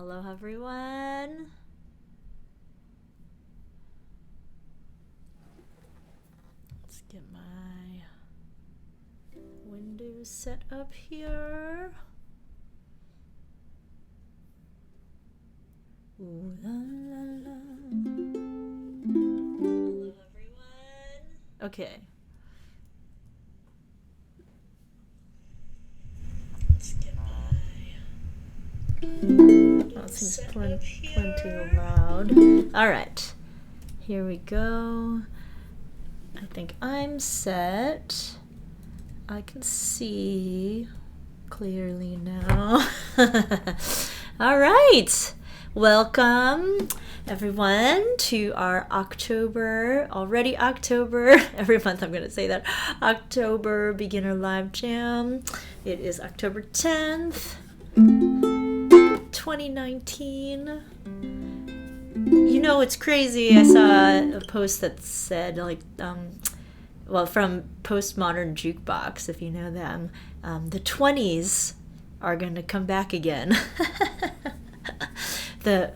Hello, everyone. Let's get my windows set up here. Ooh, la, la, la. Hello, everyone. Okay. Let's get my it seems plenty loud. All right. Here we go. I think I'm set. I can see clearly now. All right. Welcome, everyone, to our already October, every month I'm going to say that, October Beginner Live Jam. It is October 10th, 2019. You know, it's crazy. I saw a post that said, from Postmodern Jukebox, if you know them, the 20s are going to come back again. The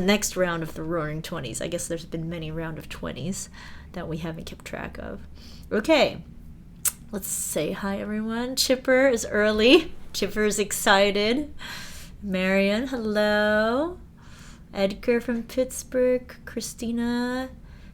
next round of the Roaring 20s. I guess there's been many round of 20s that we haven't kept track of. Okay, let's say hi, everyone. Chipper is early. Chipper is excited. Marion, hello. Edgar from Pittsburgh. Christina,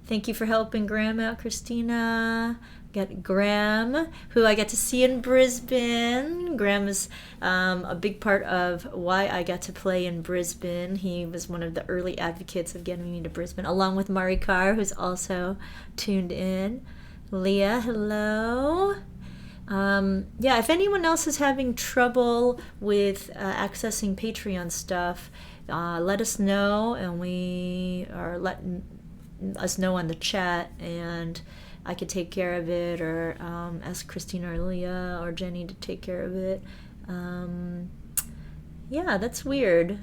thank you for helping Graham out, Christina. Got Graham, who I got to see in Brisbane. Graham is a big part of why I got to play in Brisbane. He was one of the early advocates of getting me to Brisbane, along with Mari Carr, who's also tuned in. Leah, hello. If anyone else is having trouble with accessing Patreon stuff, let us know, and we are letting us know on the chat, and I could take care of it, or ask Christina or Leah or Jenny to take care of it. That's weird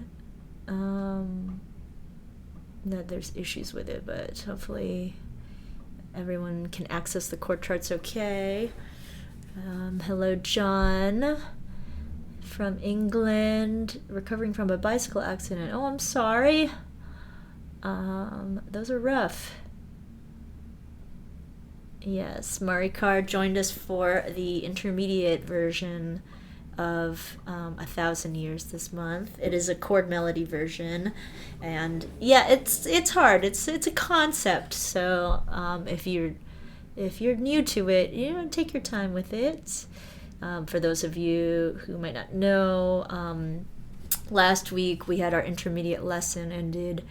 that there's issues with it, but hopefully everyone can access the chord charts okay. Hello, John from England, recovering from a bicycle accident. Oh, I'm sorry. Those are rough. Yes, Mari Carr joined us for the intermediate version of 1,000 Years this month. It is a chord melody version, and it's hard. It's a concept. So if you're new to it, take your time with it. For those of you who might not know, last week we had our intermediate lesson and did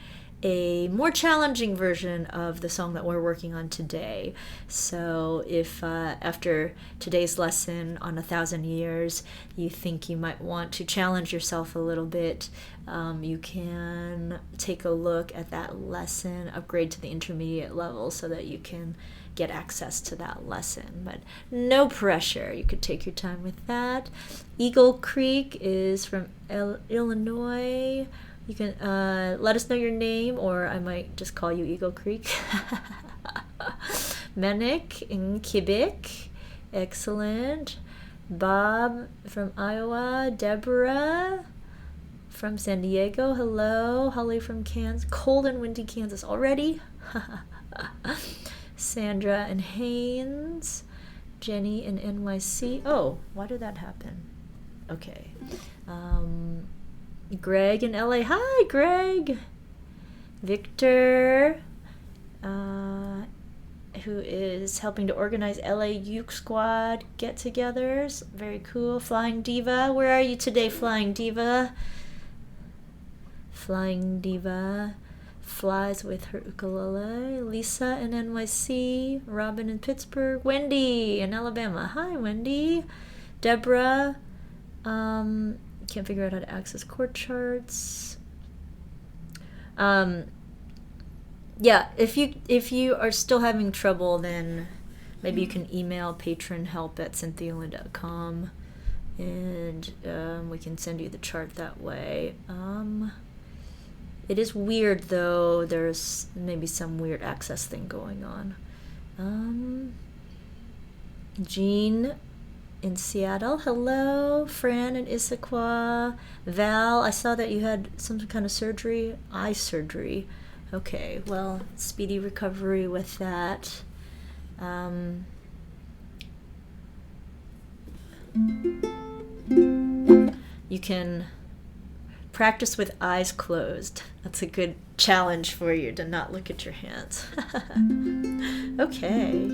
a more challenging version of the song that we're working on today. So if after today's lesson on 1,000 Years, you think you might want to challenge yourself a little bit, you can take a look at that lesson, upgrade to the intermediate level so that you can get access to that lesson. But no pressure. You could take your time with that. Eagle Creek is from Illinois. You can let us know your name, or I might just call you Eagle Creek. Menik in Quebec. Excellent. Bob from Iowa. Deborah from San Diego. Hello. Holly from Kansas. Cold and windy Kansas already. Sandra and Haynes. Jenny in NYC. Oh, why did that happen? Okay. Greg in LA. Hi, Greg. Victor, who is helping to organize LA Uke Squad get-togethers. Very cool. Flying Diva. Where are you today, Flying Diva? Flying Diva flies with her ukulele. Lisa in NYC. Robin in Pittsburgh. Wendy in Alabama. Hi, Wendy. Deborah. Can't figure out how to access chord charts. If you are still having trouble, then maybe you can email patronhelp@cynthialyn.com, and we can send you the chart that way. It is weird, though. There's maybe some weird access thing going on. Jean in Seattle. Hello, Fran and Issaquah. Val, I saw that you had some kind of surgery, eye surgery. Okay, well, speedy recovery with that. You can practice with eyes closed. That's a good challenge for you, to not look at your hands. Okay.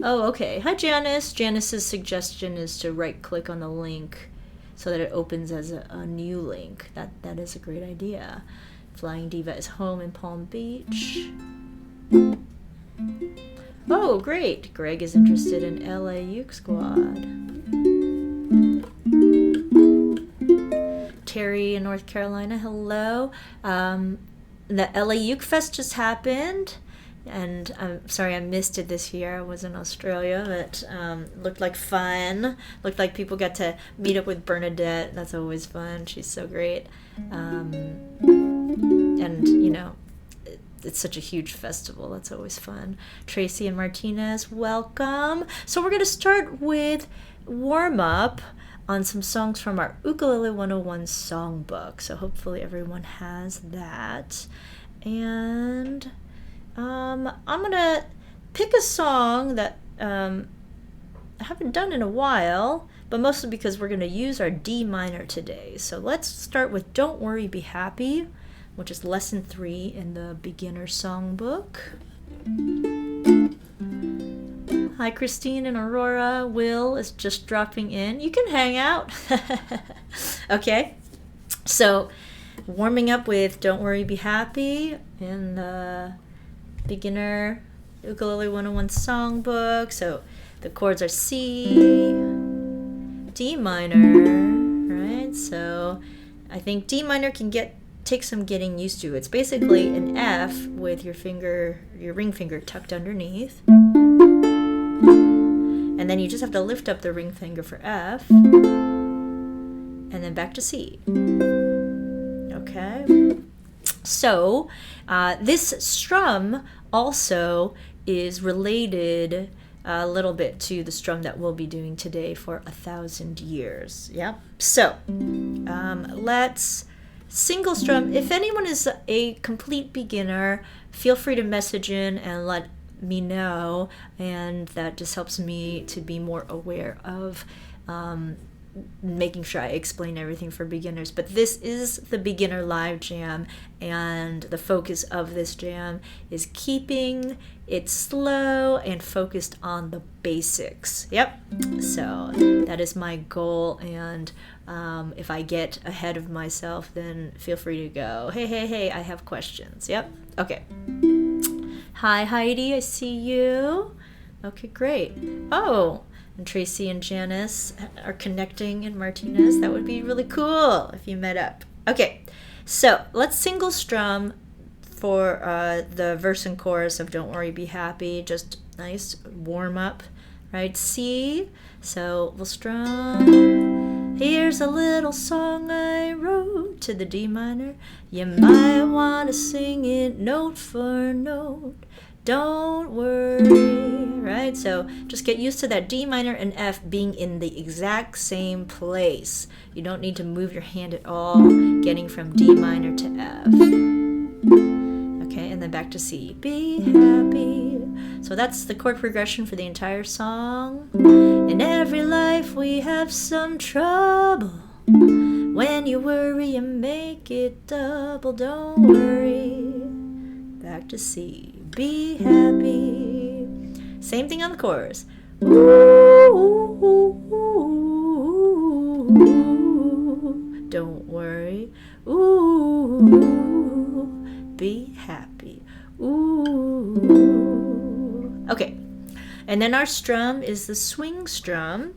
Oh, okay. Hi, Janice. Janice's suggestion is to right-click on the link so that it opens as a new link. That is a great idea. Flying Diva is home in Palm Beach. Oh, great. Greg is interested in LA Uke Squad. Terry in North Carolina, hello. The LA Uke Fest just happened, and I'm sorry I missed it this year. I was in Australia, but looked like fun. Looked like people got to meet up with Bernadette. That's always fun. She's so great. And, you know, it's such a huge festival. That's always fun. Tracy and Martinez, welcome. So we're going to start with warm-up on some songs from our Ukulele 101 songbook. So hopefully everyone has that. And I'm going to pick a song that I haven't done in a while, but mostly because we're going to use our D minor today. So let's start with Don't Worry, Be Happy, which is lesson 3 in the beginner songbook. Hi, Christine and Aurora. Will is just dropping in. You can hang out. Okay. So, warming up with Don't Worry, Be Happy in the beginner Ukulele 101 songbook. So, the chords are C, D minor, right? So, I think D minor can take some getting used to. It's basically an F with your ring finger tucked underneath. And then you just have to lift up the ring finger for F. And then back to C. Okay. So, this strum also is related a little bit to the strum that we'll be doing today for 1,000 years. Yeah. So, let's single strum. If anyone is a complete beginner, feel free to message in and let me know, and that just helps me to be more aware of making sure I explain everything for beginners. But this is the beginner live jam, and the focus of this jam is keeping it slow and focused on the basics. Yep. So that is my goal, and if I get ahead of myself, then feel free to go, hey, I have questions. Yep. Okay. Hi, Heidi, I see you. Okay, great. Oh, and Tracy and Janice are connecting in Martinez. That would be really cool if you met up. Okay, so let's single strum for the verse and chorus of Don't Worry, Be Happy. Just nice warm up, right? C, so we'll strum. Here's a little song I wrote to the D minor. You might want to sing it note for note. Don't worry, right? So just get used to that D minor and F being in the exact same place. You don't need to move your hand at all, getting from D minor to F. Okay, and then back to C. Be happy. So that's the chord progression for the entire song. In every life we have some trouble. When you worry, you make it double. Don't worry. Back to C. Be happy. Same thing on the chorus. Ooh, ooh, ooh, ooh. Don't worry. Ooh, be happy. Ooh. Okay. And then our strum is the swing strum.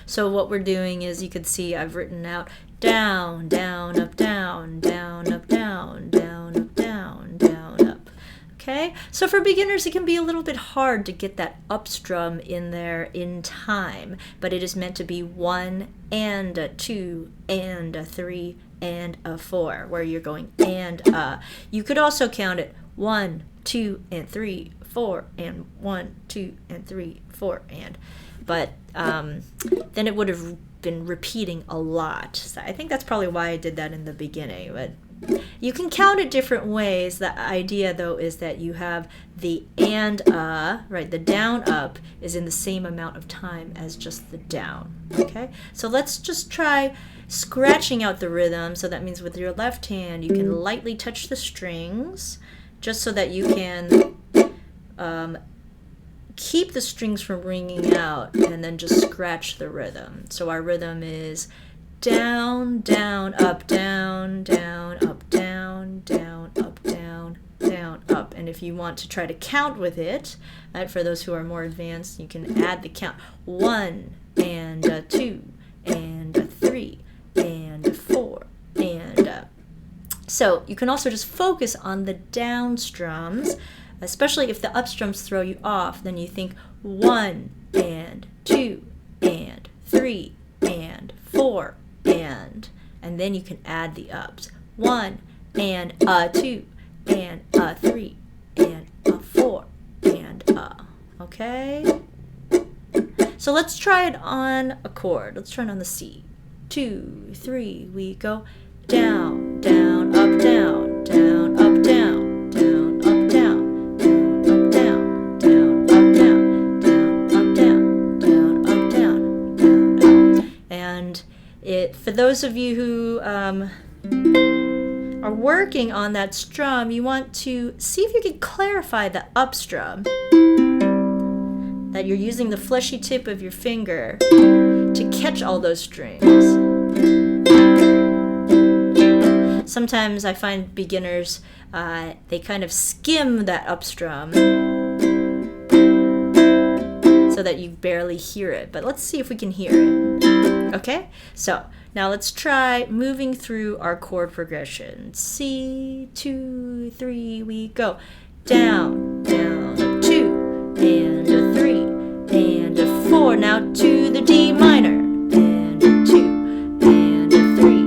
So what we're doing is, you could see I've written out down, down, up, down, down, up, down, down, up, down, down, up. Okay, so for beginners it can be a little bit hard to get that up strum in there in time, but it is meant to be 1 and a 2 and a 3 and a 4, where you're going and you could also count it 1, 2 and 3, 4 and 1, 2 and 3, 4 and. But then it would have been repeating a lot. So I think that's probably why I did that in the beginning. But you can count it different ways. The idea, though, is that you have the and right? The down up is in the same amount of time as just the down. Okay, so let's just try scratching out the rhythm. So that means with your left hand, you can lightly touch the strings, just so that you can keep the strings from ringing out, and then just scratch the rhythm. So our rhythm is down, down, up, down, down, up, down, down, up, down, down, up. And if you want to try to count with it, right, for those who are more advanced, you can add the count. 1 and 2 and 3 and 4 and so you can also just focus on the down strums, especially if the up strums throw you off. Then you think 1 and 2 and 3 and 4 and then you can add the ups. 1 and 2 and 3 and 4 and okay? So let's try it on a chord. Let's try it on the C. 2, 3, we go down, down, up, down, down, up, down, down, up, down, down, up, down, down, up, down, down, up, down, down, up, down, down, down. And for those of you who are working on that strum, you want to see if you can clarify the up strum, that you're using the fleshy tip of your finger to catch all those strings. Sometimes I find beginners, they kind of skim that up strum so that you barely hear it. But let's see if we can hear it. Okay? So now let's try moving through our chord progression. C, 2, 3, we go. Down, down, 2, and a 3, and a 4. Now to the D minor. And a 2, and a 3,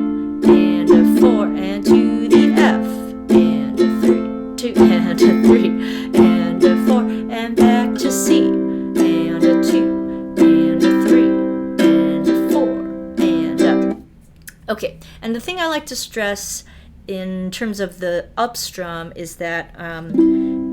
and a 4, and to the F. And a 3, 2, and a 3, and a 4, and back to C. And a 2, and a 3, and a 4, and up. Okay, and the thing I like to stress in terms of the up strum is that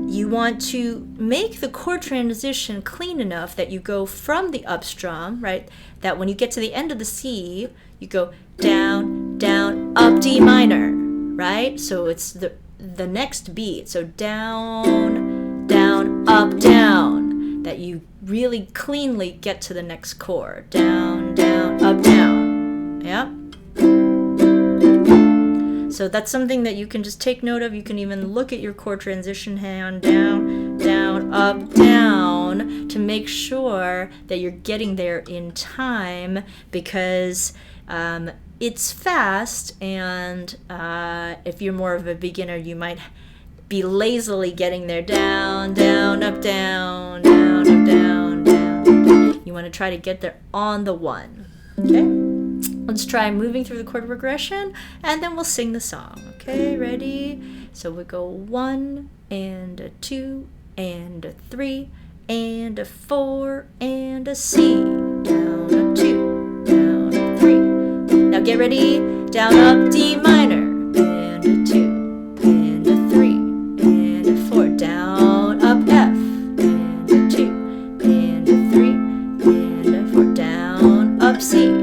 you want to make the chord transition clean enough that you go from the up strum, right? That when you get to the end of the C, you go down, down, up, D minor, right? So it's the next beat. So down, down, up, down. That you really cleanly get to the next chord. Down, down, up, down. Yeah? So that's something that you can just take note of. You can even look at your chord transition hand, down, down, up, down, to make sure that you're getting there in time, because it's fast, and if you're more of a beginner, you might be lazily getting there. Down, down, up, down, down, up, down, down. You want to try to get there on the 1. Okay? Let's try moving through the chord progression, and then we'll sing the song. Okay, ready? So we go 1 and a 2 and a 3 and a 4 and a C. Down a 2, down a 3. Now get ready. Down, up, D minor. And a 2 and a 3 and a 4. Down, up, F. And a 2 and a 3 and a 4. Down, up, C.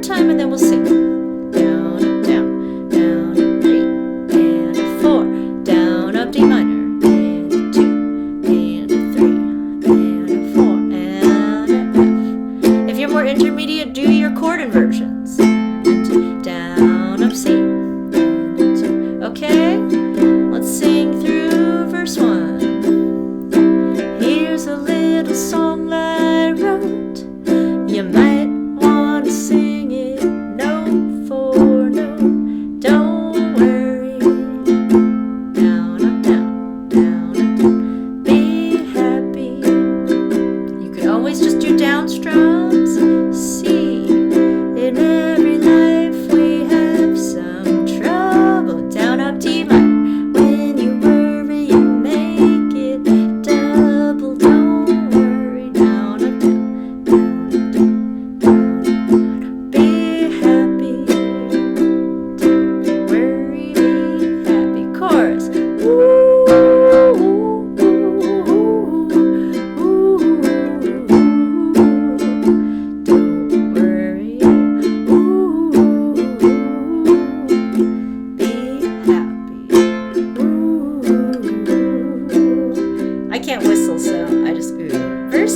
Time, and then we'll sing. Down, down, down, a 3, and a 4, down, up, D minor, and a 2, and a 3, and a 4, and a F. If you're more intermediate, do your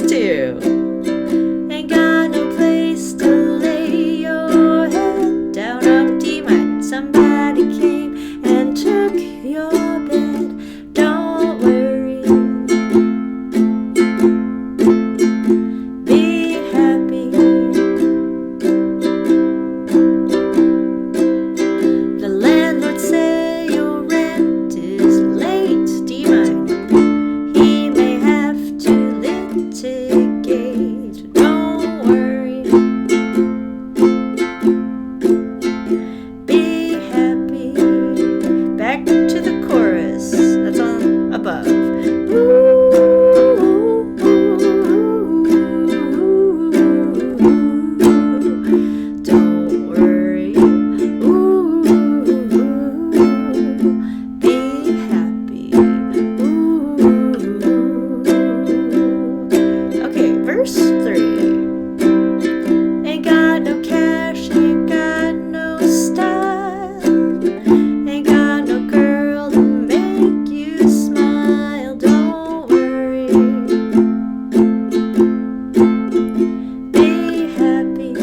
too. Ain't got no place to lay your head down on D minor. Somebody came and took your bed. Don't worry. Be happy. The landlord say your rent is late. D minor. He may have to litigate. Don't worry. Be happy. Back to the chorus. That's on above. Don't worry. Be happy. Okay, verse 3. Ain't got no cash, ain't got no style, ain't got no girl to make you smile. Don't worry. Be happy.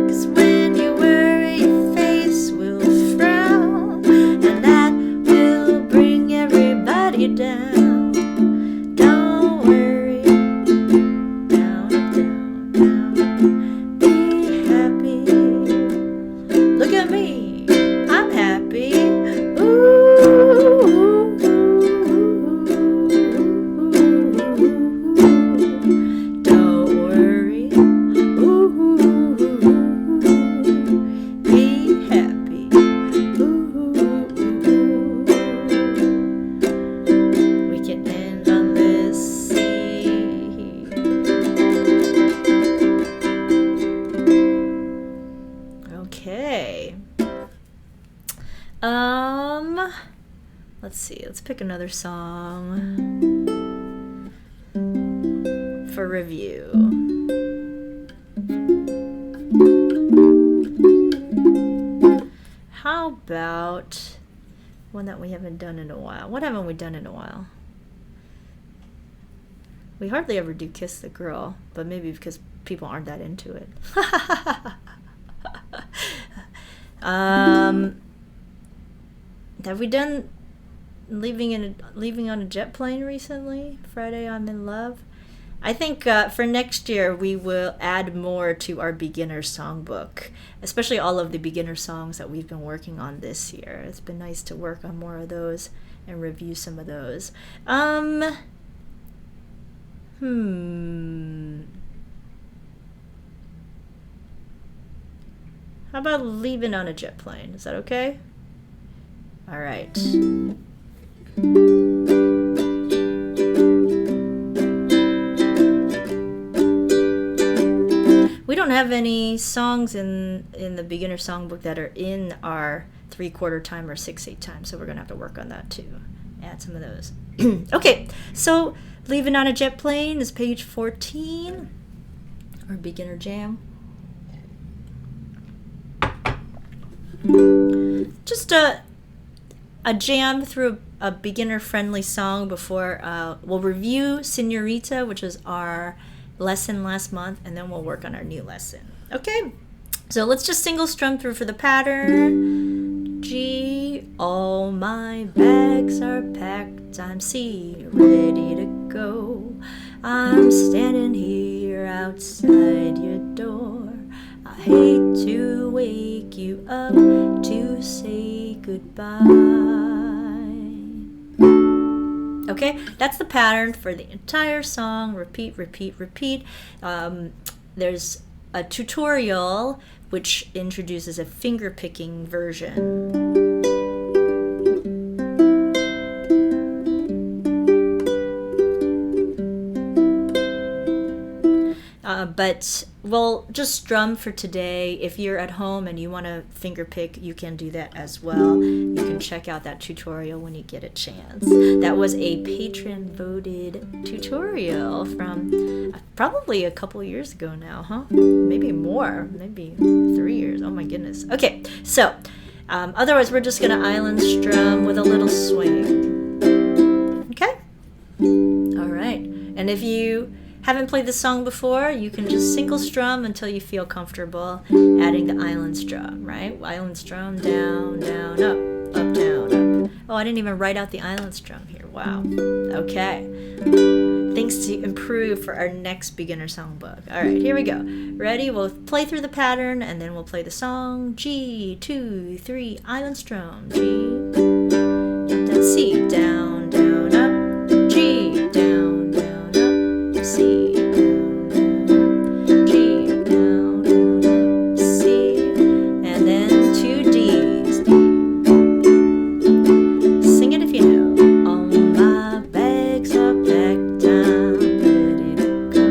'Cause when you worry, your face will frown, and that will bring everybody down. Don't worry. Down, down, down. Be happy. Look at me. I'm happy. Don't worry. Be happy. We can end on this C. Okay. Let's see. Let's pick another song for review. How about one that we haven't done in a while? What haven't we done in a while? We hardly ever do Kiss the Girl, but maybe because people aren't that into it. Have we done Leaving on a Jet Plane recently? Friday I'm in Love. I think for next year we will add more to our beginner songbook, especially all of the beginner songs that we've been working on this year. It's been nice to work on more of those and review some of those. How about Leaving on a Jet Plane? Is that okay? All right. We don't have any songs in the beginner songbook that are in our 3/4 time or 6/8 time, so we're gonna have to work on that too. Add some of those. Okay, so Leaving on a Jet Plane is page 14, our beginner jam. Just a jam through a beginner-friendly song before we'll review Senorita, which was our lesson last month, and then we'll work on our new lesson. Okay, so let's just single strum through for the pattern. G, all my bags are packed. I'm C, ready to go. I'm standing here outside your door. I hate to wake you up to say goodbye. Okay, that's the pattern for the entire song. Repeat, repeat, repeat. There's a tutorial which introduces a finger picking version. But we'll just strum for today. If you're at home and you want to finger pick, you can do that as well. You can check out that tutorial when you get a chance. That was a patron voted tutorial from probably a couple years ago now, huh? Maybe more, maybe 3 years. Oh my goodness. Okay, so otherwise we're just gonna island strum with a little swing. And if you haven't played this song before, you can just single strum until you feel comfortable adding the island strum, right? Island strum, down, down, up, down, up. Oh, I didn't even write out the island strum here. Wow. Okay. Things to improve for our next beginner songbook. All right, here we go. Ready? We'll play through the pattern and then we'll play the song. G, 2, 3, island strum. G, then C, down, down, up. G, down, down, up. C, down, down, up. G, down, down, up. C, and then 2 Ds. Sing it if you know. All my bags are packed, I'm ready to go.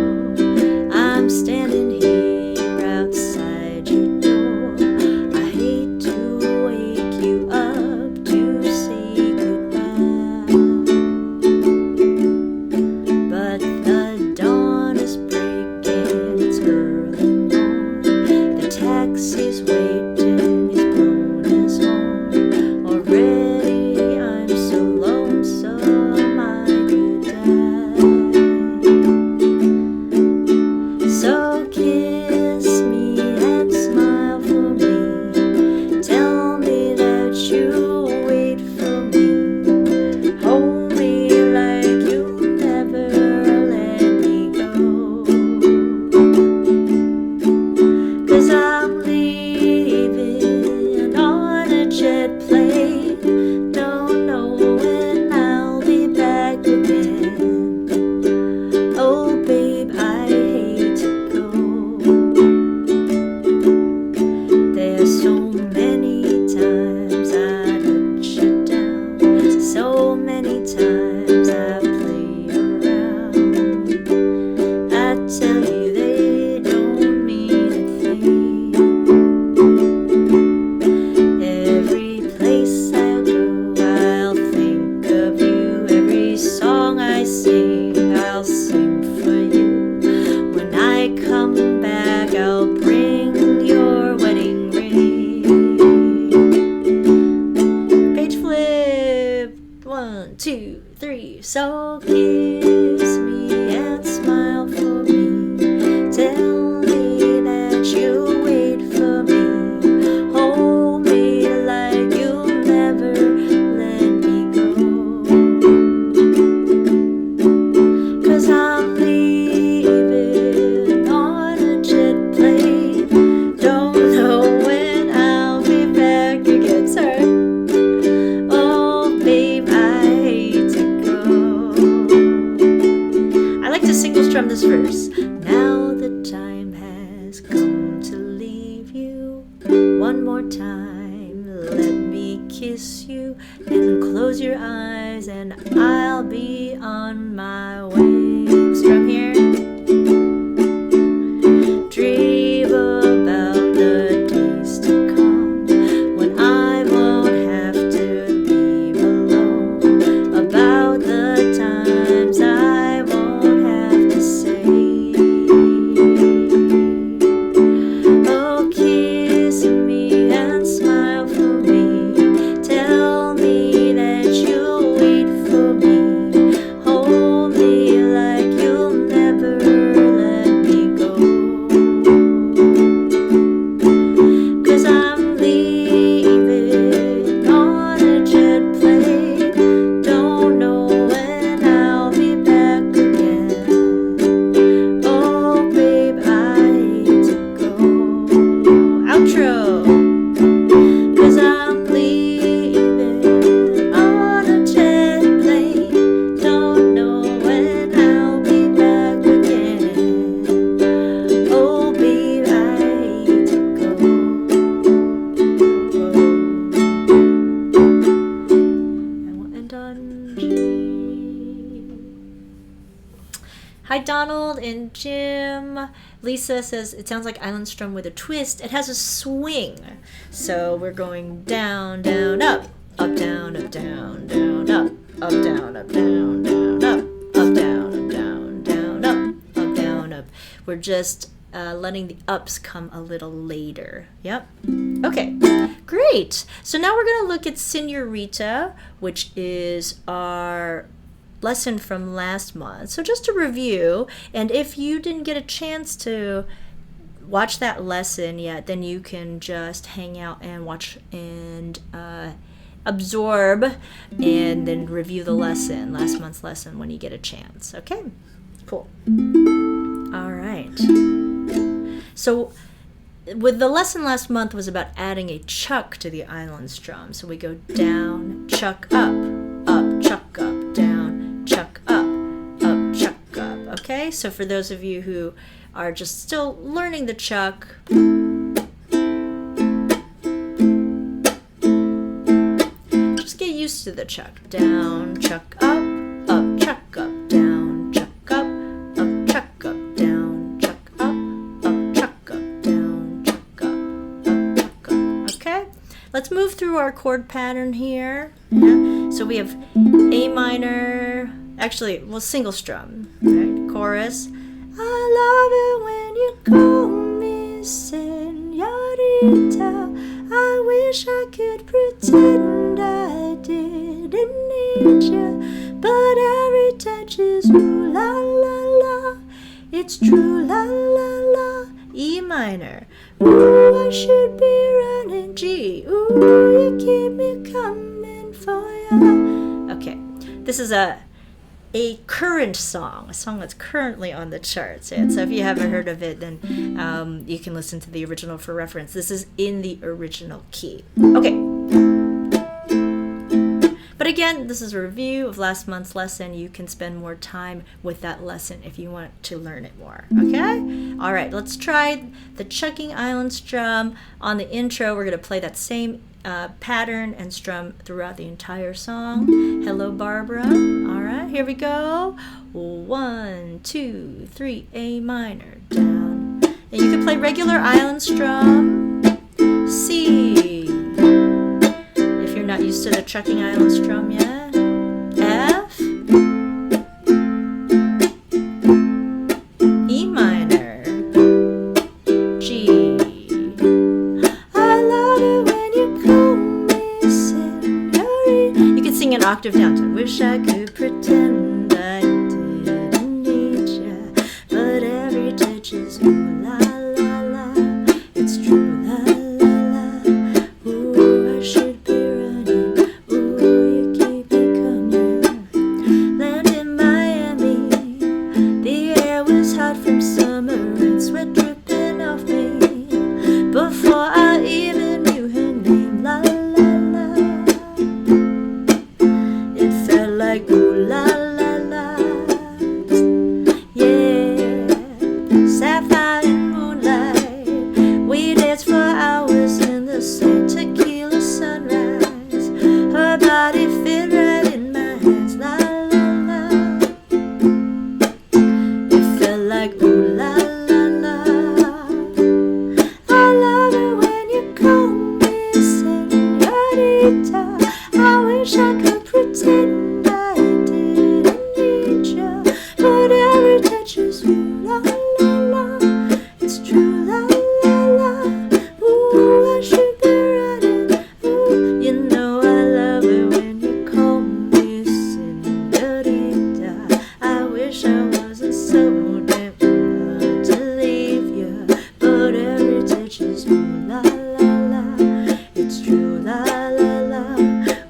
I'm standing here outside your door. I hate to wake you up to say goodbye, but the dawn is breaking, it's early morn. The taxi's waiting, he's blown his horn. Already I'm so lonesome I could die. So kiss me and smile for me. Tell me that you'll wait for me. Hold me like you'll never let me go. 'Cause I'm leaving on a jet plane. Don't know when I'll be back again. Oh, babe, I hate to go. There's so many times I let you down. So many times I play around. I tell you they don't mean a thing. Every place I go, I'll think of you. Every song I sing, I'll sing for you. When I come back, I'll bring your wedding ring. Page flip. 1, 2, 3. So kiss me and smile for me. Tell me that you'll wait for me. Hold me like you'll never let me go. 'Cause I'm leaving on a jet plane. Don't know when I'll be back again. Sorry. Oh, babe, I hate to go. I like to single strum this verse. Now the time has come to leave you. One more time, let me kiss you and close your eyes, and I'll be on my way. Strum here. Dream about the days to come when I won't have to leave alone. About the times I won't have to say. Oh, kiss me and smile for me. Tell me that you'll wait for me. Hold me like you'll never let me go. 'Cause I'm leaving on a jet plane. Don't know when I'll be back again. Oh, babe, I hate to go. Outro. 'Cause I'm leaving on a jet plane. Don't know when I'll be back again. Oh, babe, I hate to go. And we'll end on G. Hi, Donald and Jim. Lisa says it sounds like island strum with a twist. It has a swing. So we're going down, down, up, down, down, down, up, down, down, down, up, down, down, down, up, down, up. We're just letting the ups come a little later. Yep. Okay, great. So now we're going to look at Senorita, which is our lesson from last month. So just to review, and if you didn't get a chance to watch that lesson yet, then you can just hang out and watch and absorb and then review the lesson, last month's lesson, when you get a chance. Okay, cool. All right. So with the lesson last month was about adding a chuck to the island strum. So we go down, chuck up, chuck up, down, chuck up, chuck up. Okay, so for those of you who are just still learning the chuck, just get used to the chuck. Down, chuck up, chuck up, down, chuck up, chuck up, down, chuck up, chuck up, down, chuck up, chuck up. Okay, let's move through our chord pattern here. Yeah. So we have A minor, actually, well, single strum, right? Chorus. I love it when you call me señorita. I wish I could pretend I didn't need you, but every touch is ooh la la la. It's true la la la. E minor. Ooh, I should be running. G. Ooh, you keep me coming for ya. Okay, this is a current song, a song that's currently on the charts. And so if you haven't heard of it, then you can listen to the original for reference. This is in the original key. Okay. But again, this is a review of last month's lesson. You can spend more time with that lesson if you want to learn it more. Okay? All right, let's try the chucking island strum. On the intro, we're going to play that same pattern and strum throughout the entire song. Hello, Barbara. All right, here we go. 1, 2, 3, A minor, down. And you can play regular island strum. C. If you're not used to the chucking island strum yet. F. E minor. G. An octave down to wish I could pretend I didn't need ya, but every touch is ooh la la la. It's true la la la. Ooh, I should be running. Ooh, you keep me coming. Land in Miami, the air was hot from summer and sweat dripping off me before I even knew her name. La la. Like ooh la la la, yeah. Sapphire and moonlight, we danced for hours in the same tequila sunrise. Her body fit right in my hands, la la la. It felt like ooh la la la. I love it when you call me señorita. I wish I could pretend but every touch is ooh la la la. It's true la la la. Ooh, I should be running. Ooh, you know I love it when you call me señorita. I wish I wasn't so damn proud to leave you, but every touch is ooh la la la. It's true la la la.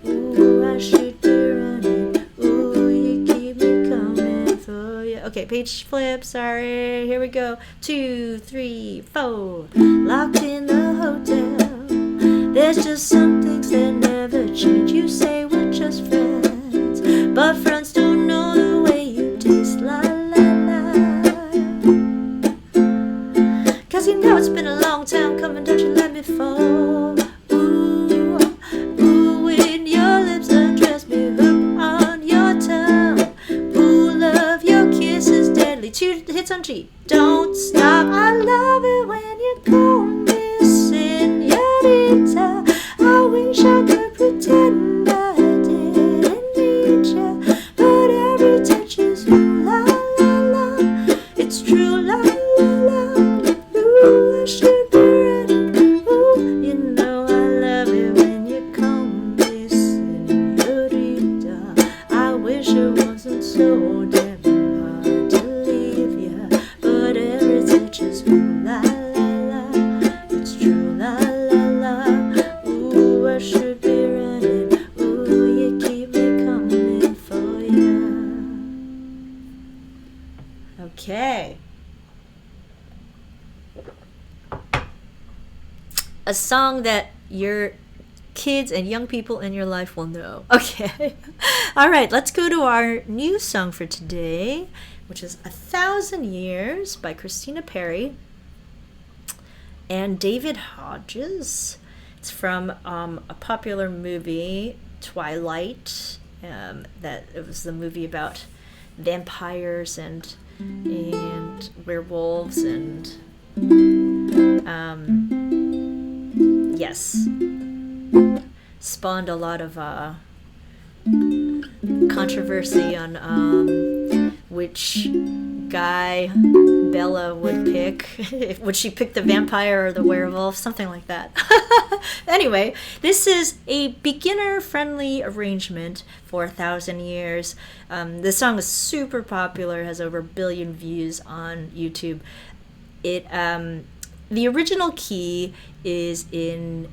Ooh, I should be running. Ooh, you keep me coming for you. Okay, page flip, sorry. Here we go. 2, 3, 4. Locked in the hotel. There's just some things that never change. You say we're just friends, but friends don't know the way you taste. La la la. Cause you know it's been a long time coming, don't you let me fall. Ooh, ooh, when your lips undress me, hook on your tongue. Ooh, love, your kiss is deadly. 2 hits on G. Don't stop. I love it when you call me señorita. I wish I a song that your kids and young people in your life will know. Okay. All right, let's go to our new song for today, which is 1,000 Years by Christina Perri and David Hodges. It's from a popular movie, Twilight. That it was the movie about vampires and werewolves and yes, spawned a lot of controversy on which guy Bella would pick. Would she pick the vampire or the werewolf? Something like that. Anyway, this is a beginner-friendly arrangement for 1,000 Years. This song is super popular, has over 1 billion views on YouTube. It the original key is in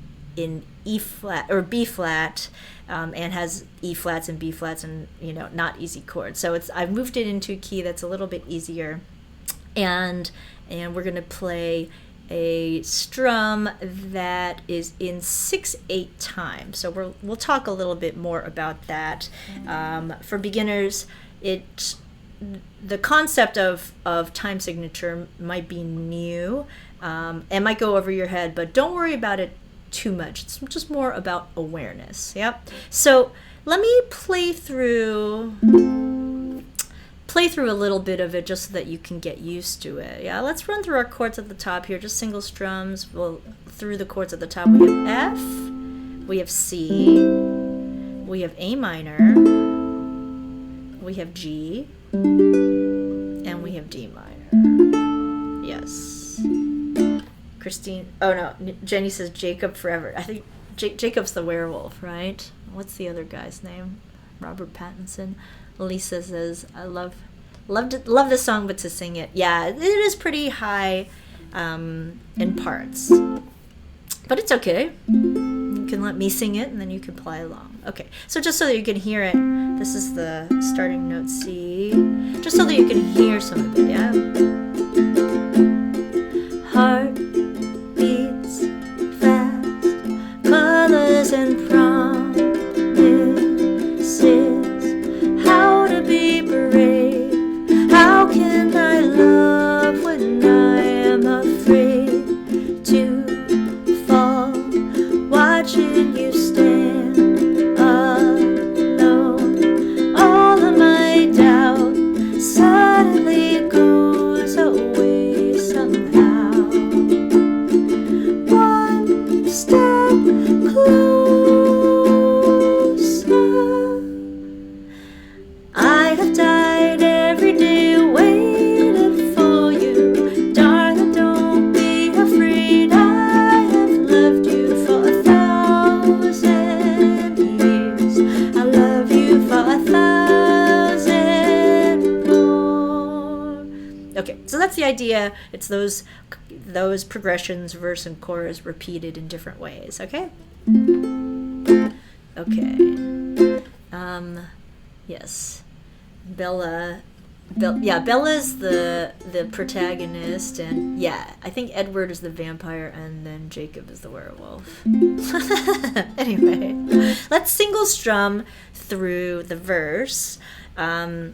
E flat or B flat, and has E flats and B flats and not easy chords. So I've moved it into a key that's a little bit easier, and we're gonna play a strum that is in 6/8 time. So we'll talk a little bit more about that. For beginners, the concept of time signature might be new, and might go over your head, but don't worry about it too much. It's just more about awareness. Yep. So let me play through a little bit of it just so that you can get used to it. Yeah, let's run through our chords at the top here, just single strums. Through the chords at the top, we have F, we have C, we have A minor, we have G, and we have D minor. Yes. Jenny says Jacob forever. I think Jacob's the werewolf, right? What's the other guy's name? Robert Pattinson. Lisa says, I love this song, but to sing it, yeah, it is pretty high in parts, but it's okay. You can let me sing it, and then you can play along. Okay, so just so that you can hear it, this is the starting note C, just so that you can hear some of it. Yeah. Heart beats fast, colors and promises, how to be brave, how can I love when I am afraid to fall, watching you stand alone, all of my doubt suddenly goes away somehow, one step closer. I have died every day waiting for you, darling, don't be afraid. I have loved you for 1,000 years. I love you for 1,000 more. Okay, so that's the idea. It's those progressions, verse and chorus, repeated in different ways. Okay. Okay. Yes. Bella's the protagonist, and yeah, I think Edward is the vampire, and then Jacob is the werewolf. Anyway, let's single strum through the verse. So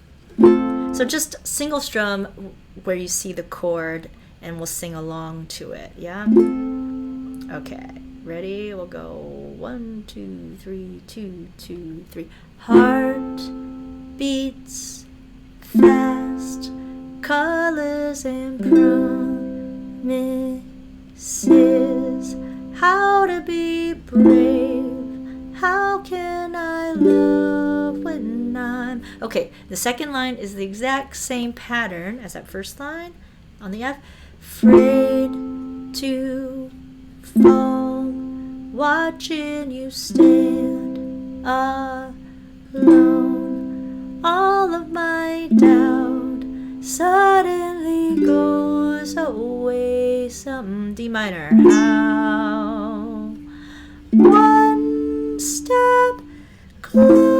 just single strum where you see the chord, and we'll sing along to it. Yeah. Okay. Ready? We'll go 1, 2, 3, 2, 2, 3. Heart beats fast, colors and promises, how to be brave, how can I love when I'm... Okay, the second line is the exact same pattern as that first line on the F. Afraid to fall, watching you stand alone, all of my doubt suddenly goes away. Some D minor. How? One step closer.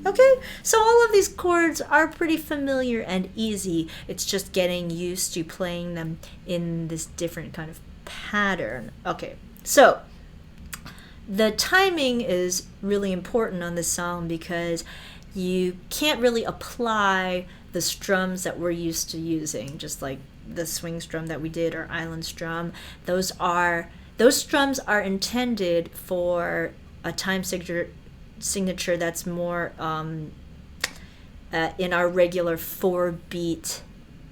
Okay, so all of these chords are pretty familiar and easy. It's just getting used to playing them in this different kind of pattern. Okay, so the timing is really important on this song because you can't really apply the strums that we're used to using, just like the swing strum that we did or island strum. Those strums are intended for a time signature that's more in our regular 4-beat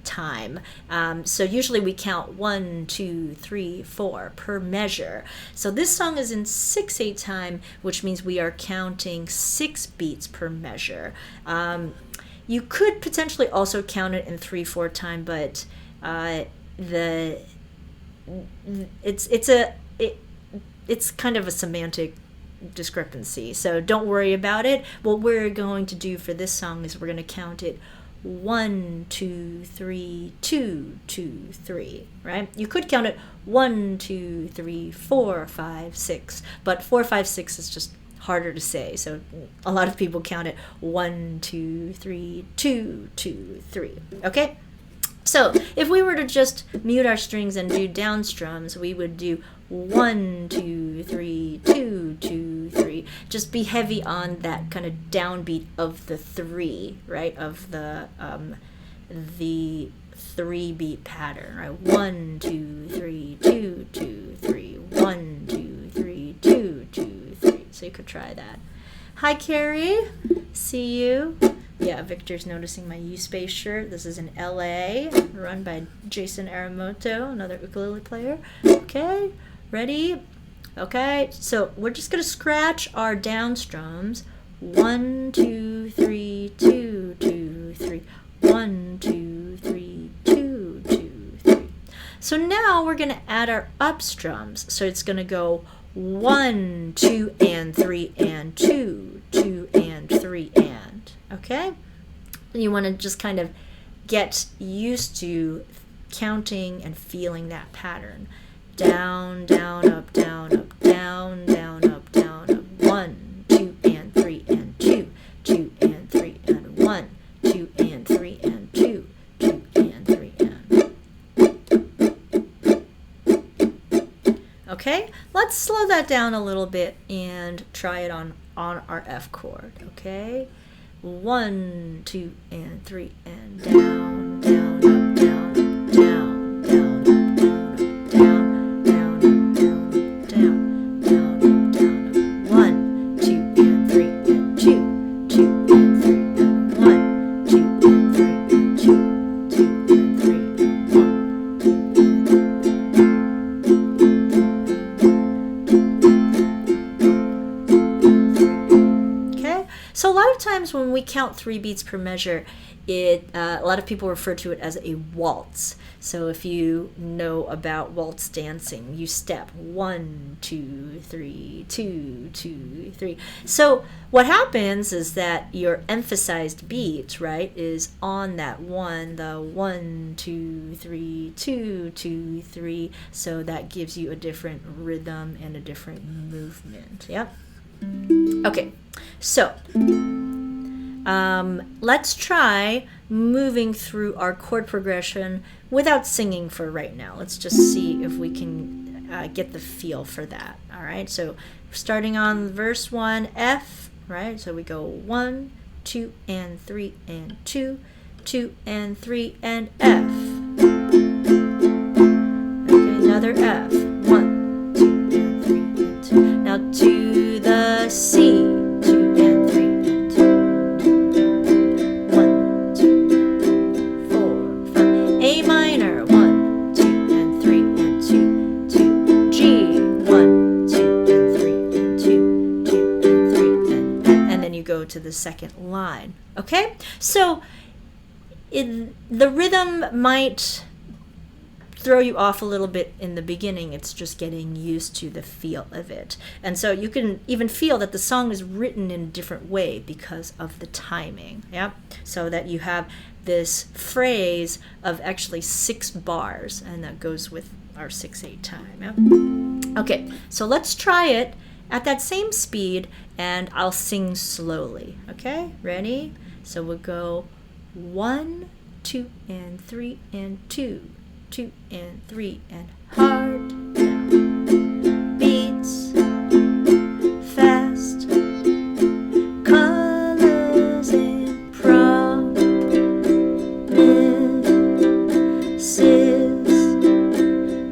time. So usually we count 1, 2, 3, 4 per measure. So this song is in 6/8 time, which means we are counting 6 beats per measure. You could potentially also count it in 3/4 time, but it's kind of a semantic discrepancy, so don't worry about it. What we're going to do for this song is we're going to count it 1, 2, 3, 2, 2, 3, right? You could count it 1, 2, 3, 4, 5, 6, but 4, 5, 6 is just harder to say, so a lot of people count it 1, 2, 3, 2, 2, 3. Okay, so if we were to just mute our strings and do down strums, we would do 1, 2, 3, 2, 2, 3. Just be heavy on that kind of downbeat of the 3, right? Of the 3-beat pattern, right? 1, 2, 3, 2, 2, 3. 1, 2, 3, 2, 2, 3. So you could try that. Hi, Carrie. See you. Yeah, Victor's noticing my U-Space shirt. This is in LA, run by Jason Aramoto, another ukulele player. Okay, ready? Okay, so we're just going to scratch our down strums. 1, 2, 3, 2, 2, 3. 1, 2, 3, 2, 2, 3. So now we're going to add our up strums. So it's going to go 1, 2, and 3, and 2, 2, and 3, and. Okay? And you want to just kind of get used to counting and feeling that pattern. Down, down, up, down, up, down, down, up, down, up. 1, 2, and 3, and 2, 2, and 3, and 1, 2, and 3, and 2, 2, and 3, and. Okay, let's slow that down a little bit and try it on our F chord. Okay, 1, 2, and 3, and down, down, up, down, up, down, down, up, down, up, down, down, down, down, down, up, 1, 2, and 3, and 2, 2, and 3, and 1, 2, and 3, and 2, 2, and 3, and 1. Okay, so a lot of times when we count 3 beats per measure, a lot of people refer to it as a waltz. So if you know about waltz dancing, you step 1, 2, 3, 2, 2, 3. So what happens is that your emphasized beat, right, is on that 1, the 1, 2, 3, 2, 2, 3. So that gives you a different rhythm and a different movement. Yep. Okay, so let's try moving through our chord progression without singing for right now. Let's just see if we can get the feel for that. All right, so starting on verse 1, F, right? So we go 1, 2, and 3, and 2, 2, and 3, and F. Okay, another F. 1, 2, and 3, and 2. Now to the C. 2, and 3, and 2. 1, 2, 4, 5. A minor. 1, 2, and 3, and 2, 2. G. 1, 2, and 3, and 2, 2, and 3, and then you go to the second line. Okay, so the rhythm might throw you off a little bit in the beginning. It's just getting used to the feel of it. And so you can even feel that the song is written in a different way because of the timing. Yeah, so that you have this phrase of actually 6 bars, and that goes with our 6/8 time. Yeah? Okay, so let's try it at that same speed, and I'll sing slowly. Okay, ready? So we'll go 1, 2, and 3, and 2, 2, and 3, and hard down. Beats fast. Colors and promises.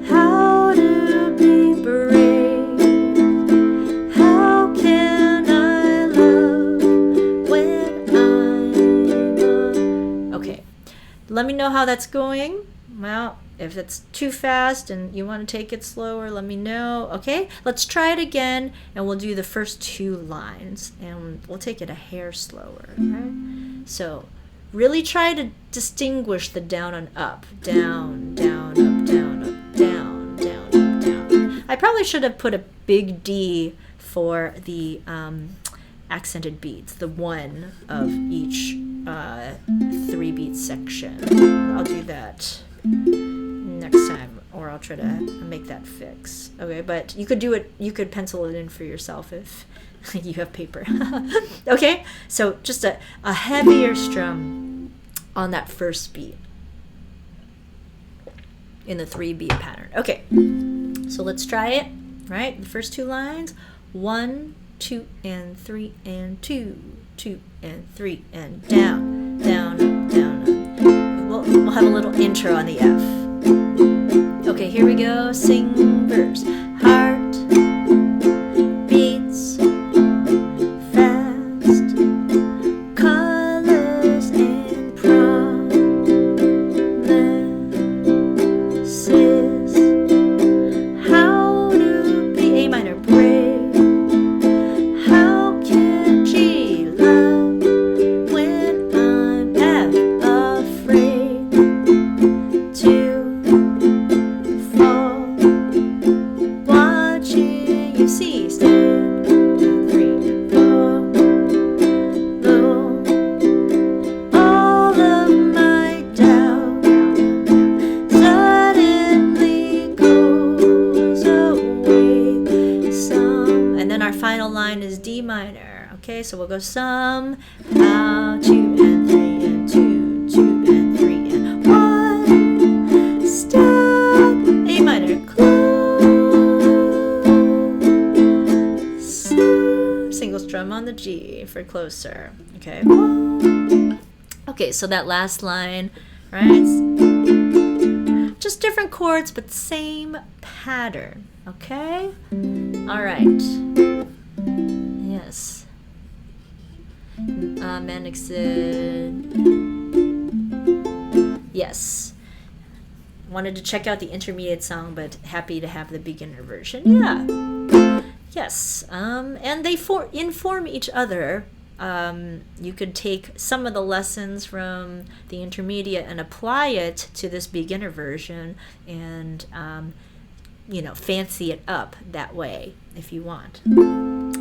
How to be brave. How can I love when I'm okay? Let me know how that's going. Well, if it's too fast and you want to take it slower, let me know. Okay, let's try it again, and we'll do the first 2 lines, and we'll take it a hair slower. Right? So really try to distinguish the down and up. Down, down, up, down, up, down, down, up, down. I probably should have put a big D for the accented beats, the one of each 3-beat section. I'll do that next time, or I'll try to make that fix. Okay, but you could do it, you could pencil it in for yourself if you have paper. Okay, so just a heavier strum on that first beat in the 3-beat pattern. Okay, so let's try it. Right, the first 2 lines, 1, 2, and 3, and 2, 2, and 3, and down, down, up, down, up. We'll have a little intro on the F. Okay, here we go. Sing verse. Heart beats fast. Colors and promises. How to be A minor brave. How can G love when I'm F afraid to fall? Watching you see, stand 3, 4, low. All of my doubt suddenly goes away. Some, and then our final line is D minor. Okay, so we'll go some, how, 2 and 3 and 2, 2 and 3 and 1. Step A minor, closer. Single strum on the G for closer. Okay. Okay, so that last line, right? Just different chords, but same pattern. Okay. All right. Yes. Manic said, yes. Wanted to check out the intermediate song, but happy to have the beginner version. Yeah. Yes. And they inform each other. You could take some of the lessons from the intermediate and apply it to this beginner version, and fancy it up that way if you want.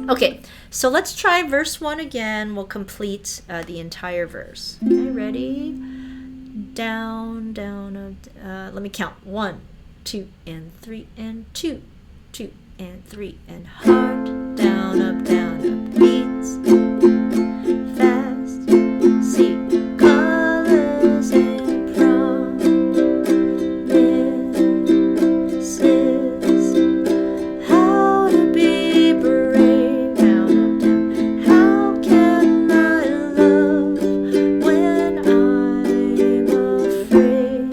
Okay, so let's try verse 1 again. We'll complete the entire verse. Okay, ready? Down, down, let me count. 1, 2, and 3, and 2, 2, and 3, and hard, down, up, beats, fast, C, colors and promises, how to be brave, down, up, down, how can I love when I'm afraid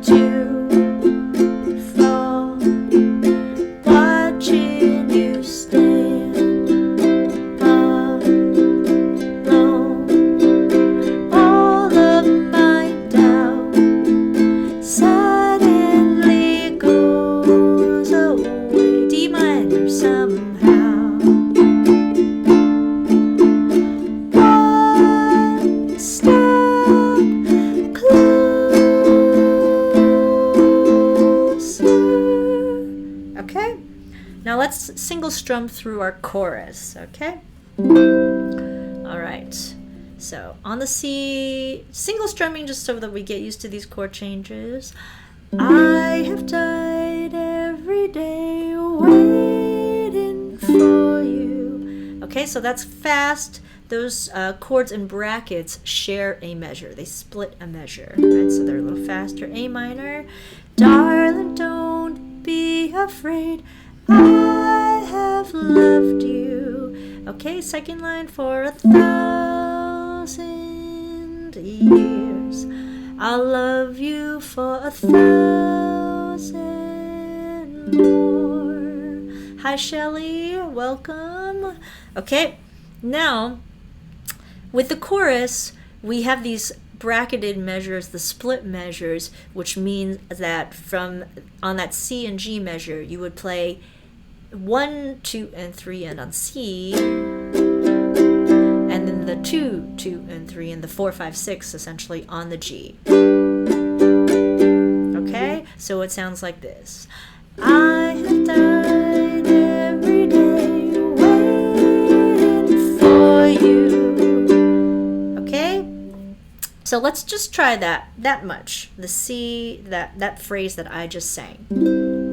to fall, watching you stand alone. All of my doubt suddenly goes away. D minor somehow. One step closer. Okay? Now let's single strum through our chorus, okay? All right. So on the C, single strumming just so that we get used to these chord changes. I have died every day waiting for you. Okay, so that's fast. those chords in brackets share a measure. They split a measure, right? So they're a little faster. A minor, darling, don't be afraid. I have loved you. Okay, second line, for 1,000 years. I'll love you for 1,000 more. Hi, Shelly. Welcome. Okay, now with the chorus, we have these bracketed measures, the split measures, which means that on that C and G measure, you would play 1, 2, and 3 and on C, and then the 2, 2, and 3, and the 4, 5, 6 essentially on the G. Okay, so it sounds like this. I have died every day waiting for you. Okay, so let's just try that much. The C, that phrase that I just sang.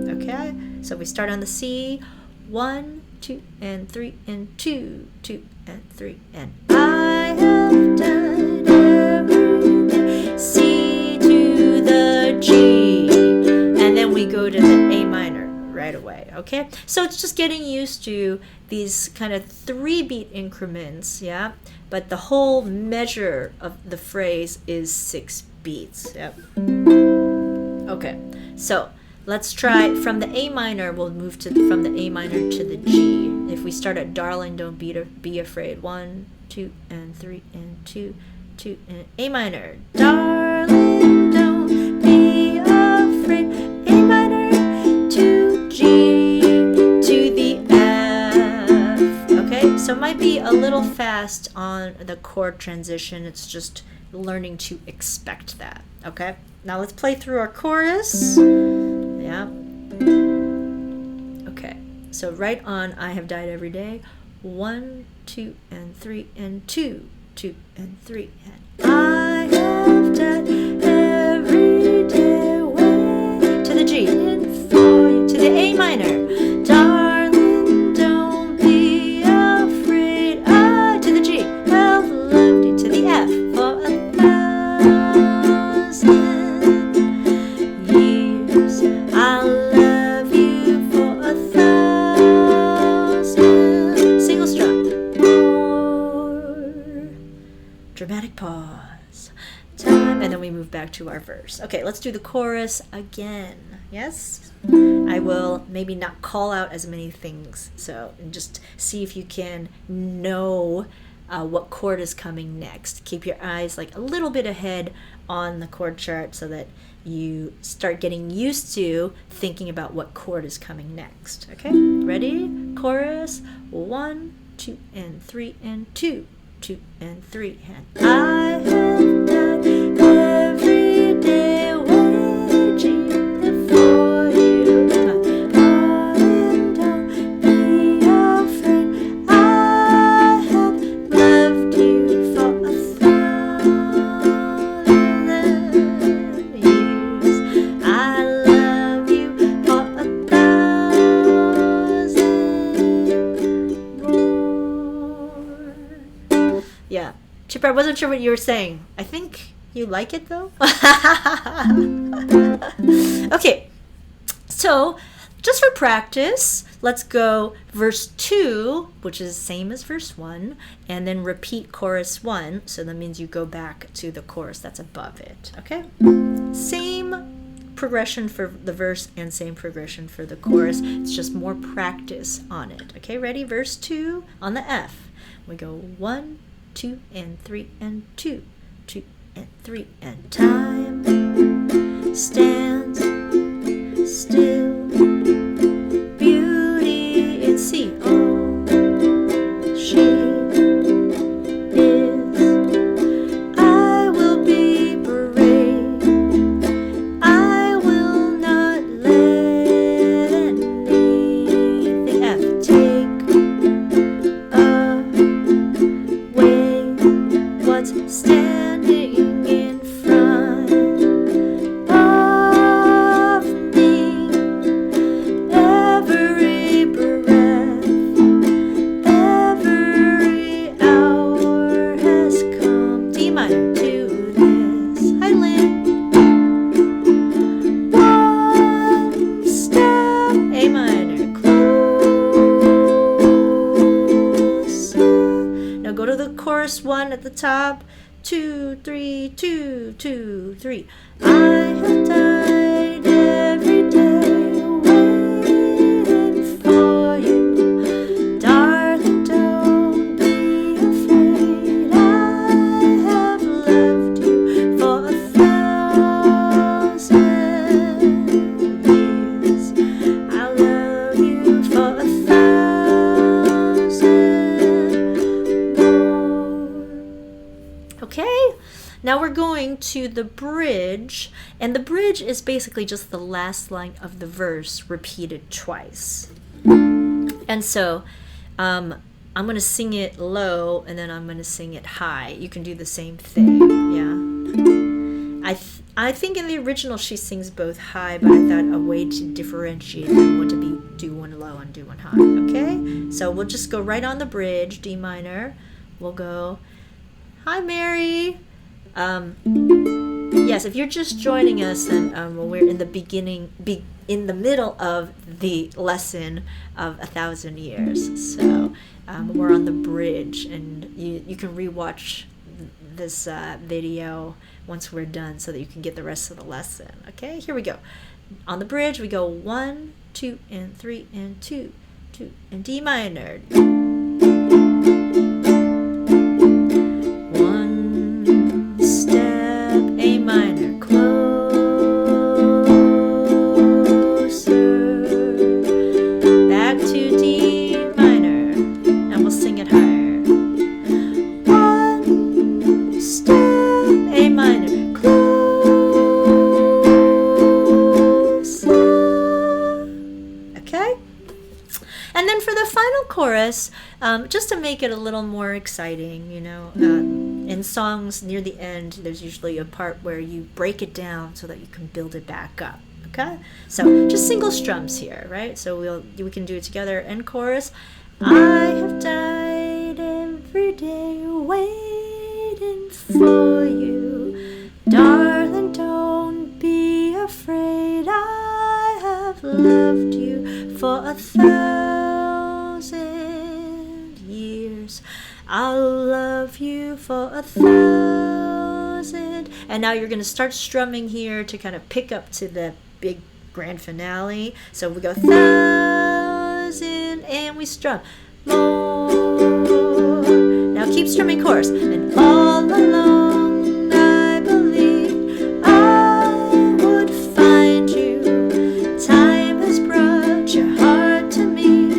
Okay, so we start on the C, 1, 2, and 3, and 2, 2, and 3, and I have died every day, C to the G, and then we go to the A minor right away. Okay, so it's just getting used to these kind of 3-beat increments, yeah, but the whole measure of the phrase is 6 beats. Yep. Okay, so let's try from the A minor. We'll move from the A minor to the G. If we start at darling, don't be afraid. 1, 2, and 3, and 2, 2, and A minor. Darling, don't be afraid. A minor to G to the F. Okay, so it might be a little fast on the chord transition. It's just learning to expect that. Okay, now let's play through our chorus. Yeah. Okay. So right on I have died every day. 1, 2, and 3, and 2, 2, and 3, and I have died every day. To the G. And for you. To the A minor. Darling, don't be afraid. I to the G. Have loved you. To the F. For 1,000 years. I'll love you for 1,000. Single strum. More. Dramatic pause. Time. And then we move back to our verse. Okay, let's do the chorus again. Yes? I will maybe not call out as many things. So just see if you can know what chord is coming next. Keep your eyes like a little bit ahead on the chord chart so that you start getting used to thinking about what chord is coming next. Okay, ready? Chorus. 1, 2, and 3, and 2, 2, and 3, and I have died every day waiting for you. Darling, don't be afraid. I have loved you for 1,000 years. I love you for 1,000 more. Yeah, Chipper, I wasn't sure what you were saying. I think you like it though. Okay, so just for practice, let's go verse 2, which is same as verse 1, and then repeat chorus 1. So that means you go back to the chorus that's above it. Okay, same progression for the verse and same progression for the chorus. It's just more practice on it. Okay, ready? Verse 2 on the F. We go 1, 2, and 3, and 2, 2, and 3, and time stands still. Beauty in C. Oh, she is. I will be brave. I will not let anything F take away what's standing in front of me. first one at the top. 2, 3, 2, 2, 3. I have died every day waiting for you. Darling, don't be afraid. I have loved you for 1,000 years. I love you for 1,000 more. Okay? Now we're going to the bridge, and the bridge is basically just the last line of the verse repeated twice. And so I'm going to sing it low, and then I'm going to sing it high. You can do the same thing, yeah? I think in the original she sings both high, but I thought a way to differentiate them would to be do one low and do one high, okay? So we'll just go right on the bridge, D minor. We'll go, hi, Mary. Yes, if you're just joining us, and we're in the beginning, in the middle of the lesson of 1,000 years. So we're on the bridge, and you can rewatch this video once we're done, so that you can get the rest of the lesson. Okay, here we go. On the bridge, we go 1, 2, and 3, and 2, 2, and D minor. Chorus, just to make it a little more exciting, you know, in songs near the end, there's usually a part where you break it down so that you can build it back up. Okay, so just single strums here, right? So we can do it together. And chorus, I have died every day waiting for you, darling, don't be afraid. I have loved you for 1,000 years. I'll love you for 1,000. And now you're going to start strumming here to kind of pick up to the big grand finale. So we go 1,000 and we strum more. Now keep strumming chorus. And all along I believed I would find you. Time has brought your heart to me.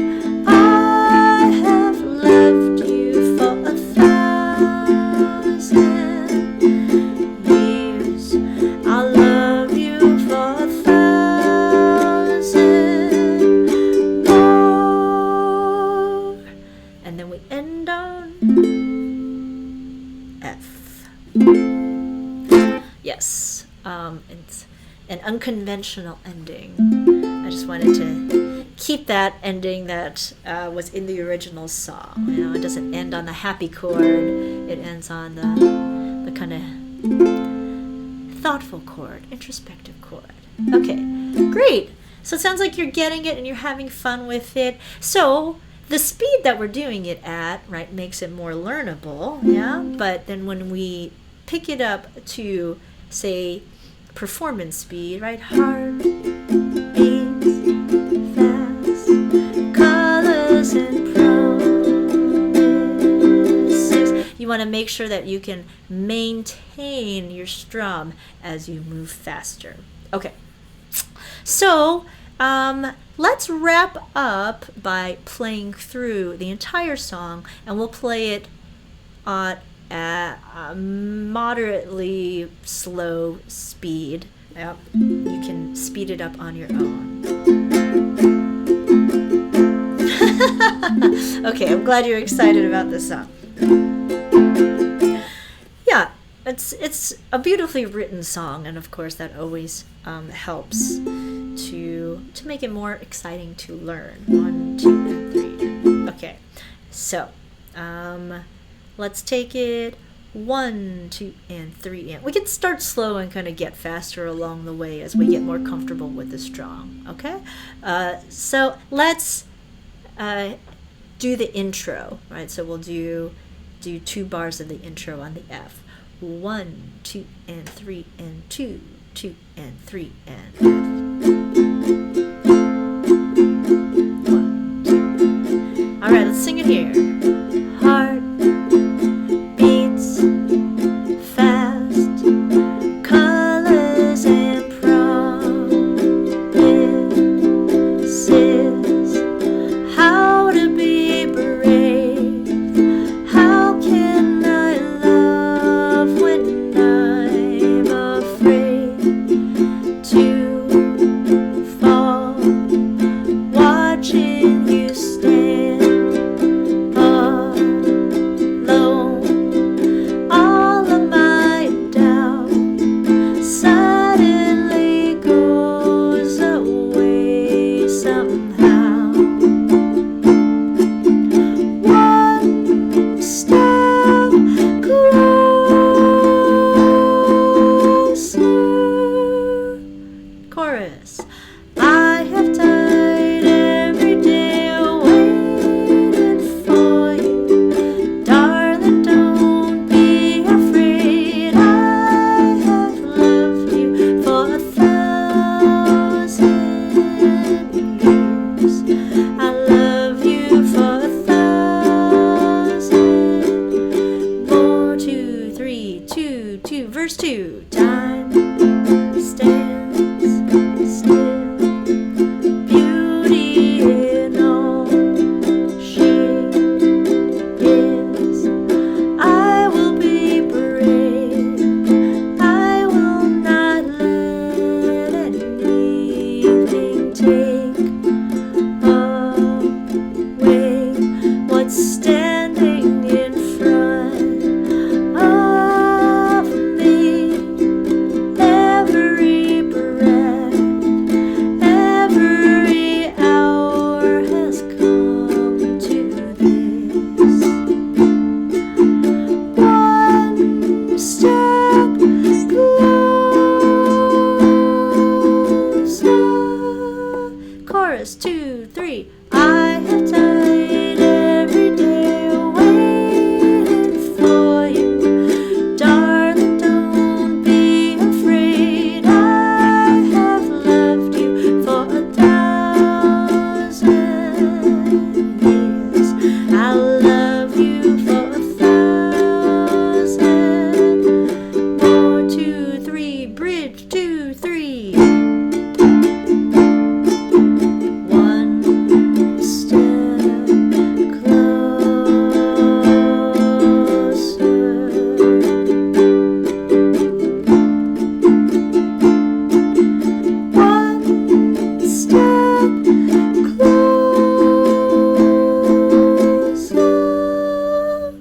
I have loved you for 1,000 years. I'll love you for 1,000 more. And then we end on F. Yes, it's an unconventional ending. I just wanted to keep that ending that was in the original song. You know, it doesn't end on the happy chord. It ends on the kind of thoughtful chord, introspective chord. Okay, great. So it sounds like you're getting it and you're having fun with it. So the speed that we're doing it at, right, makes it more learnable, yeah? But then when we pick it up to, say, performance speed, right? Heart beats fast, colors and promises. You want to make sure that you can maintain your strum as you move faster. Okay, so let's wrap up by playing through the entire song, and we'll play it at a moderately slow speed. Yep. You can speed it up on your own. Okay, I'm glad you're excited about this song. Yeah, it's a beautifully written song, and of course that always helps to make it more exciting to learn. 1, 2, and 3. Okay, so let's take it 1, 2, and 3. And we can start slow and kind of get faster along the way as we get more comfortable with the strum. Okay, so let's do the intro, right? So we'll do do 2 bars of the intro on the F. 1, 2, and 3, and 2, 2, and 3, and F. 1, 2. All right, let's sing it here. Heart beats fast, colors and promises, how to be brave, how can I love when I'm afraid to fall, watching you stand alone. All of my doubt suddenly goes away somehow. One step closer. Chorus. I have died every day waiting for you. Darling, don't be afraid. I have loved you for 1,000 years. I love you for 1,000 more. 2, 3, 2, 2. Verse 2. Time stands still. Beauty in all she is. I will be brave. I will not let anything take away what's standing in front of me. Every breath, every hour has come to this. One step closer. Chorus. 2, 3. I have died every day waiting for you. Darling, don't be afraid. I have loved you for 1,000 years. I'll love you for 1,000 more. 2, 3. Bridge. 2, 3. One step closer. One step closer.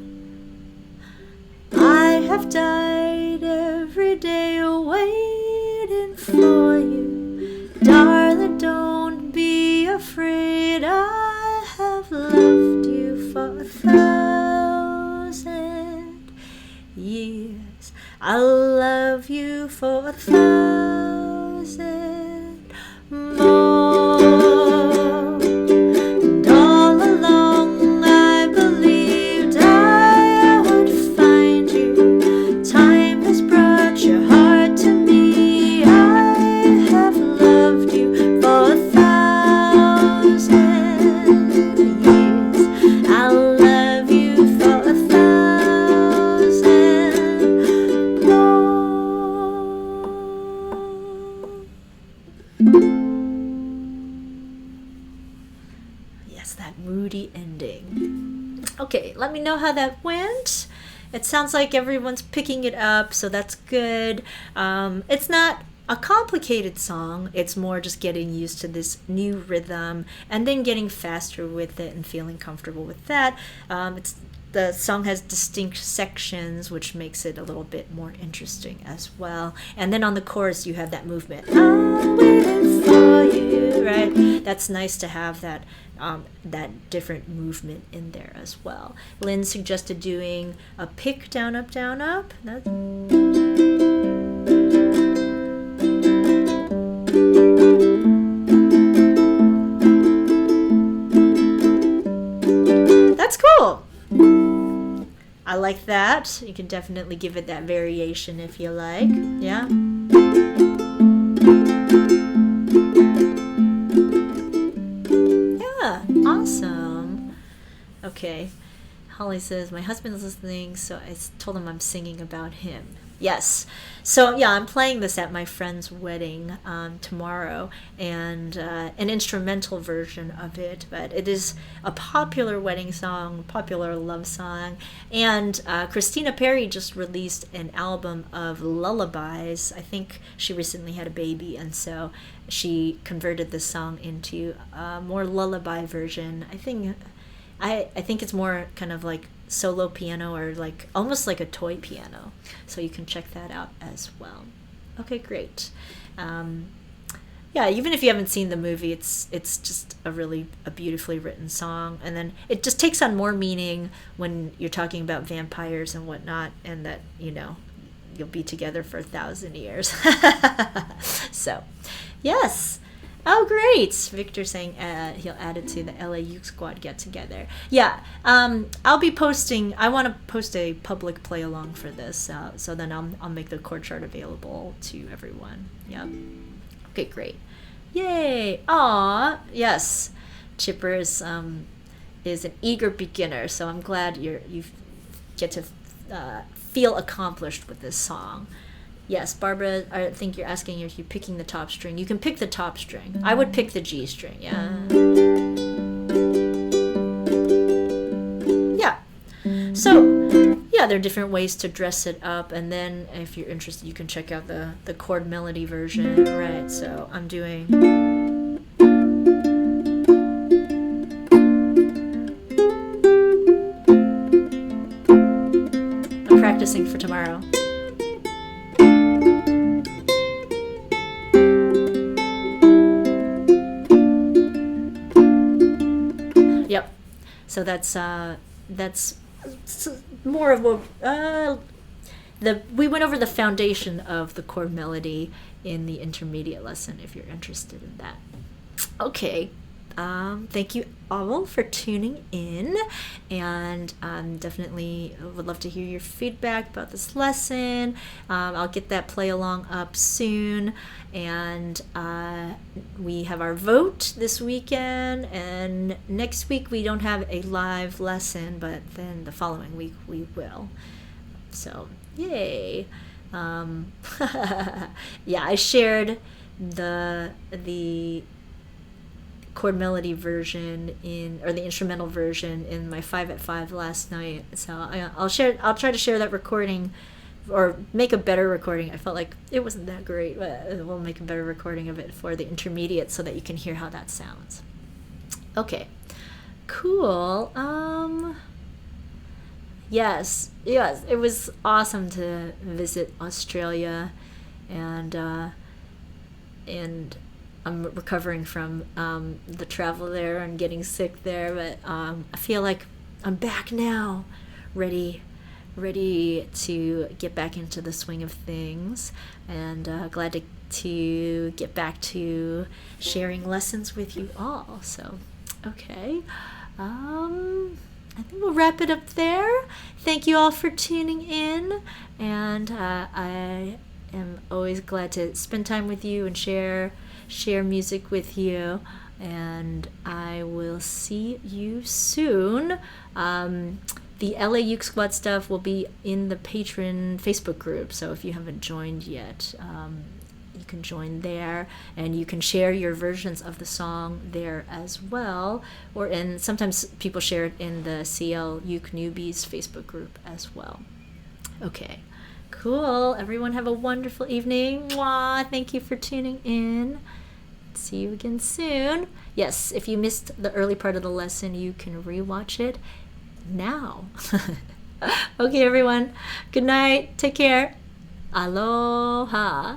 I have died every day waiting for you. Darling, don't be afraid. I have loved you for 1,000 years. I'll love you for 1,000 more. And all along I believed I would find you. Time has brought your heart to me. I have loved you for 1,000 years. I'll love you for 1,000 more. Yes, that moody ending. Okay, let me know how that went. It sounds like everyone's picking it up, so that's good. It's not a complicated song. It's more just getting used to this new rhythm and then getting faster with it and feeling comfortable with that. The song has distinct sections, which makes it a little bit more interesting as well. And then on the chorus, you have that movement. I'm waiting for you, right? That's nice to have that different movement in there as well. Lynn suggested doing a pick down, up, down, up. That's cool. I I like that. You can definitely give it that variation if you like. Yeah. Yeah, awesome. Okay. Holly says, my husband's listening, so I told him I'm singing about him. Yes. So, yeah, I'm playing this at my friend's wedding tomorrow, and an instrumental version of it, but it is a popular wedding song, popular love song, and Christina Perri just released an album of lullabies. I think she recently had a baby, and so she converted this song into a more lullaby version. I think it's more kind of like solo piano, or like almost like a toy piano. So you can check that out as well. Okay, great. Yeah, even if you haven't seen the movie, it's just a beautifully written song, and then it just takes on more meaning when you're talking about vampires and whatnot, and that you'll be together for 1,000 years. So, yes. Oh, great. Victor saying he'll add it to the LA Uke Squad get together. Yeah, I'll be posting. I want to post a public play along for this, so then I'll make the chord chart available to everyone. Yep. Okay, great. Yay. Aw, yes. Chipper is an eager beginner, so I'm glad you get to feel accomplished with this song. Yes, Barbara, I think you're asking if you're picking the top string. You can pick the top string. I would pick the G string, yeah. Yeah. So, yeah, there are different ways to dress it up, and then if you're interested, you can check out the chord melody version, right? So I'm doing... I'm practicing for tomorrow. Yep. So that's more of what we went over the foundation of the chord melody in the intermediate lesson, if you're interested in that. Okay. Thank you all for tuning in, and definitely would love to hear your feedback about this lesson. I'll get that play along up soon, and we have our vote this weekend, and next week we don't have a live lesson, but then the following week we will. So yay. Yeah, I shared the chord melody version or the instrumental version in my 5 at 5 last night. So I'll try to share that recording, or make a better recording. I felt like it wasn't that great, but we'll make a better recording of it for the intermediate so that you can hear how that sounds. Okay, cool. Yes, it was awesome to visit Australia, and I'm recovering from the travel there and getting sick there, but I feel like I'm back now, ready to get back into the swing of things, and glad to get back to sharing lessons with you all. So, okay. I think we'll wrap it up there. Thank you all for tuning in, and I am always glad to spend time with you and share music with you, and I will see you soon. The LA Uke Squad stuff will be in the Patreon Facebook group, so if you haven't joined yet, you can join there, and you can share your versions of the song there as well, and sometimes people share it in the CL Uke Newbies Facebook group as well. Okay. Cool. Everyone have a wonderful evening. Mwah. Thank you for tuning in. See you again soon. Yes, if you missed the early part of the lesson, you can rewatch it now. Okay, everyone. Good night. Take care. Aloha.